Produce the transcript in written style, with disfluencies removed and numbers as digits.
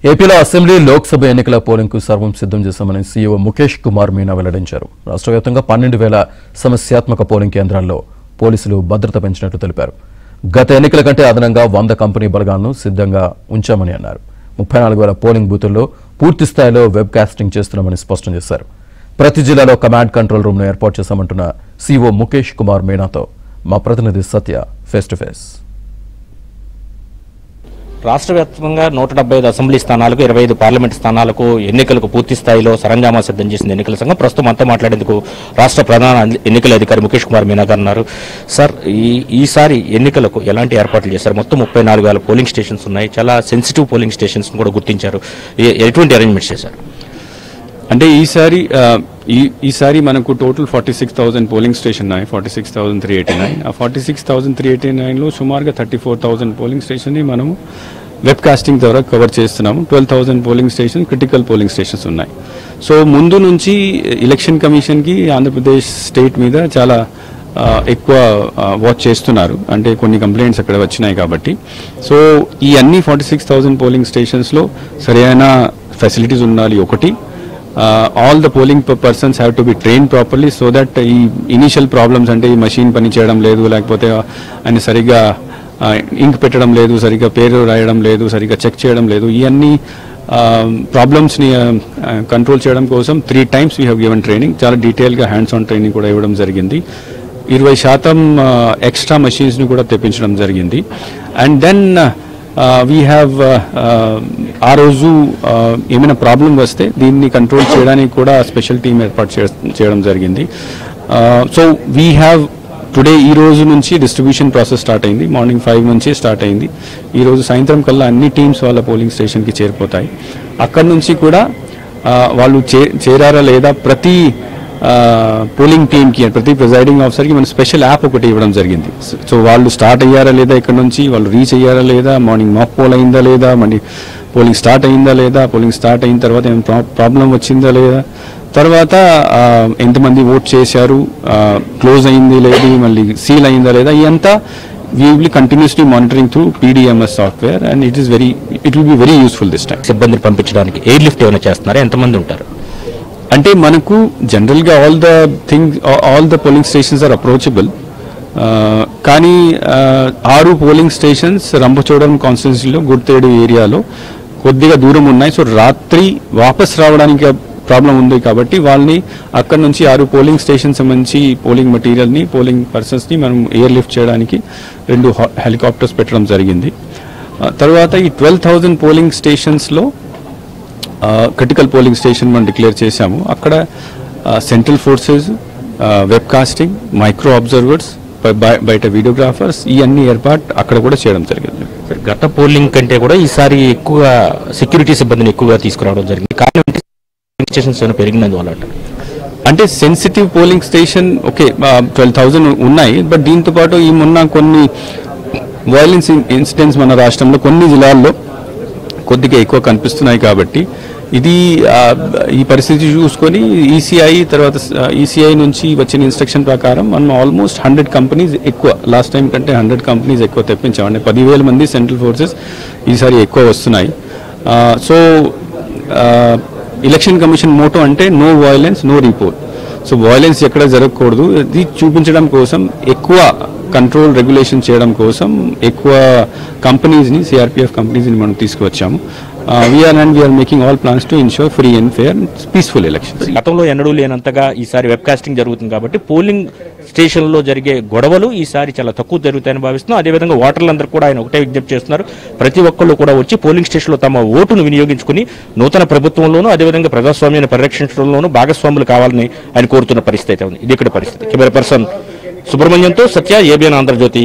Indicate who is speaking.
Speaker 1: ఏపీలో అసెంబ్లీ లోక్సభ ఎన్నికల పోలింగ్ కు సర్వం సిద్ధం చేశామని సీఈఓ ముఖేష్ కుమార్ మీనా వెల్లడించారు. రాష్ట్ర వ్యాప్తంగా 12,000 సమస్యాత్మక పోలింగ్ కేంద్రాల్లో పోలీసులు భద్రత పెంచినట్లు తెలిపారు. గత ఎన్నికల కంటే అదనంగా 100 కంపెనీ బలగాలను సిద్ధంగా ఉంచామని అన్నారు. 34,000 పోలింగ్ బూతుల్లో పూర్తి స్థాయిలో వెబ్ కాస్టింగ్ చేస్తున్నామని స్పష్టం చేశారు. ప్రతి జిల్లాలో కమాండ్ కంట్రోల్ రూమ్ను ఏర్పాటు చేశామంటున్న సీఈఓ ముఖేష్ కుమార్ మీనాతో మా ప్రతినిధి సత్య ఫేస్ టు ఫేస్.
Speaker 2: రాష్ట్ర వ్యాప్తంగా 175 అసెంబ్లీ స్థానాలకు 25 పార్లమెంట్ స్థానాలకు ఎన్నికలకు పూర్తి స్థాయిలో సరంజామా సిద్ధం చేసింది ఎన్నికల సంఘం. ప్రస్తుతం అంతా మాట్లాడేందుకు రాష్ట్ర ప్రధాన ఎన్నికల అధికారి ముఖేష్ కుమార్ మీనా గారు ఉన్నారు. సార్, ఈసారి ఎన్నికలకు ఎలాంటి ఏర్పాట్లు చేశారు? మొత్తం 34,000 పోలింగ్ స్టేషన్స్ ఉన్నాయి. చాలా సెన్సిటివ్ పోలింగ్ స్టేషన్స్ కూడా గుర్తించారు. ఎటువంటి అరేంజ్మెంట్స్ చేశారు?
Speaker 3: అంటే ఈసారి మనకు టోటల్ 46,000 పోలింగ్ స్టేషన్ ఉన్నాయి. 46,389. ఆ 46,389లో సుమారుగా 34,000 పోలింగ్ స్టేషన్ని మనము వెబ్ కాస్టింగ్ ద్వారా కవర్ చేస్తున్నాము. 12,000 polling station critical polling stations ఉన్నాయి. సో ముందు నుంచి ఎలక్షన్ కమిషన్కి ఆంధ్రప్రదేశ్ స్టేట్ మీద చాలా ఎక్కువ వాచ్ చేస్తున్నారు. అంటే కొన్ని కంప్లైంట్స్ అక్కడ వచ్చినాయి కాబట్టి. సో ఈ అన్ని 46,000 పోలింగ్ స్టేషన్స్లో సరైన ఫెసిలిటీస్ ఉండాలి. ఒకటి, all the polling persons have to be trained properly so that ఈ ఇనిషియల్ ప్రాబ్లమ్స్ అంటే ఈ మషిన్ పని చేయడం లేదు, లేకపోతే ఆయన సరిగ్గా ఇంక్ పెట్టడం లేదు, సరిగ్గా పేరు రాయడం లేదు, సరిగ్గా చెక్ చేయడం లేదు, ఇవన్నీ ప్రాబ్లమ్స్ని కంట్రోల్ చేయడం కోసం 3 times we have given training. చాలా డీటెయిల్గా హ్యాండ్స్ ఆన్ ట్రైనింగ్ కూడా ఇవ్వడం జరిగింది. 20% ఎక్స్ట్రా మషిన్స్ని కూడా తెప్పించడం జరిగింది. అండ్ దెన్ వీ హ్యావ్ ఆ రోజు ఏమైనా ప్రాబ్లం వస్తే దీన్ని కంట్రోల్ చేయడానికి కూడా స్పెషల్ టీమ్ ఏర్పాటు చేయడం జరిగింది. సో వీ హ్యావ్ టుడే ఈ రోజు నుంచి డిస్ట్రిబ్యూషన్ ప్రాసెస్ స్టార్ట్ అయింది. మార్నింగ్ 5 నుంచి స్టార్ట్ అయింది. ఈరోజు సాయంత్రం కల్లా అన్ని టీమ్స్ వాళ్ళ పోలింగ్ స్టేషన్కి చేరిపోతాయి. అక్కడి నుంచి కూడా వాళ్ళు చేరారా లేదా ప్రతి పోలింగ్ టీమ్కి, ప్రతి ప్రిజైడింగ్ ఆఫీసర్కి మన స్పెషల్ యాప్ ఒకటి ఇవ్వడం జరిగింది. సో వాళ్ళు స్టార్ట్ అయ్యారా లేదా, ఇక్కడ నుంచి వాళ్ళు రీచ్ అయ్యారా లేదా, మార్నింగ్ మాక్ పోల్ అయిందా లేదా, మళ్ళీ పోలింగ్ స్టార్ట్ అయిందా లేదా, పోలింగ్ స్టార్ట్ అయిన తర్వాత ఏమైనా ప్రాబ్లం వచ్చిందా లేదా, తర్వాత ఎంతమంది ఓట్ చేశారు, క్లోజ్ అయింది లేదు, మళ్ళీ సీల్ అయిందా లేదా, ఇదంతా we will be continuously monitoring through PDMS software and it will be very useful this time.
Speaker 2: సిబ్బందిని పంపించడానికి ఎయిర్ లిఫ్ట్ ఏమైనా చేస్తున్నారా? ఎంతమంది ఉంటారు?
Speaker 3: అంటే మనకు జనరల్గా all the polling stations are approachable. కానీ 6 పోలింగ్ స్టేషన్స్ రంపచోడవరం కాన్స్టిట్యున్సీలో గుర్తేడు ఏరియాలో కొద్దిగా దూరం ఉన్నాయి. సో రాత్రి వాపస్ రావడానికి ప్రాబ్లం ఉంది కాబట్టి వాళ్ళని అక్కడ నుంచి 6 పోలింగ్ స్టేషన్ సంబంధించి పోలింగ్ మెటీరియల్ని, పోలింగ్ పర్సన్స్ని మనం ఎయిర్ లిఫ్ట్ చేయడానికి 2 హెలికాప్టర్స్ పెట్టడం జరిగింది. తర్వాత ఈ 12,000 పోలింగ్ స్టేషన్స్లో క్రిటికల్ పోలింగ్ స్టేషన్ మనం డిక్లేర్ చేశాము. అక్కడ central forces, web casting, micro observers, బయట వీడియోగ్రాఫర్స్, ఇవన్నీ ఏర్పాటు అక్కడ కూడా చేయడం జరిగింది.
Speaker 2: గత పోలింగ్ కంటే కూడా ఈసారి ఎక్కువ సెక్యూరిటీ సిబ్బందిని ఎక్కువగా తీసుకురావడం జరిగింది. కారణం స్టేషన్స్ ఏమైనా పెరిగినందువల్ల
Speaker 3: అంటే సెన్సిటివ్ పోలింగ్ స్టేషన్ ఓకే 12,000 ఉన్నాయి. బట్ దీంతో పాటు ఈ మొన్న కొన్ని వైలెన్స్ ఇన్సిడెంట్స్ మన రాష్ట్రంలో కొన్ని జిల్లాల్లో కొద్దిగా ఎక్కువ కనిపిస్తున్నాయి కాబట్టి ఈ పరిస్థితి చూసుకొని ఈసీఐ నుంచి వచ్చిన ఇన్స్ట్రక్షన్ ప్రకారం మనం ఆల్మోస్ట్ 100 కంపెనీస్ ఎక్కువ, లాస్ట్ టైం కంటే 100 కంపెనీస్ ఎక్కువ తెప్పించామండి. 10,000 మంది సెంట్రల్ ఫోర్సెస్ ఈసారి ఎక్కువ వస్తున్నాయి. సో ఎలక్షన్ కమిషన్ మోటో అంటే no violence no report. So violence ఎక్కడ జరగకూడదు, ఇది చూపించడం కోసం ఎక్కువ కంట్రోల్ రెగ్యులేషన్ చేయడం కోసం ఎక్కువ కంపెనీస్ని, సిఆర్పిఎఫ్ కంపెనీస్ని మనం తీసుకువచ్చాము. We're making all plans to ensure free and fair and peaceful elections.
Speaker 2: గతంలో ఎన్నడూ లేనంతగా ఈసారి వెబ్ కాస్టింగ్ జరుగుతుంది కాబట్టి పోలింగ్ స్టేషన్లో జరిగే గొడవలు ఈసారి చాలా తక్కువ జరుగుతాయని భావిస్తున్నాం. అదేవిధంగా ఓటర్లందరూ కూడా ఆయన ఒకటే విజ్ఞప్తి చేస్తున్నారు, ప్రతి ఒక్కళ్ళు కూడా వచ్చి పోలింగ్ స్టేషన్లో తమ ఓటును వినియోగించుకుని నూతన ప్రభుత్వంలోనూ అదేవిధంగా ప్రజాస్వామ్యాన్ని పరిరక్షించడంలోనూ భాగస్వాములు కావాలని ఆయన కోరుతున్న పరిస్థితి అయితే ఉంది. ఇది ఇక్కడ పరిస్థితి. కెమెరా పర్సన్ సుబ్రహ్మణ్యంతో సత్య, ఏబిఎన్ ఆంధ్రజ్యోతి.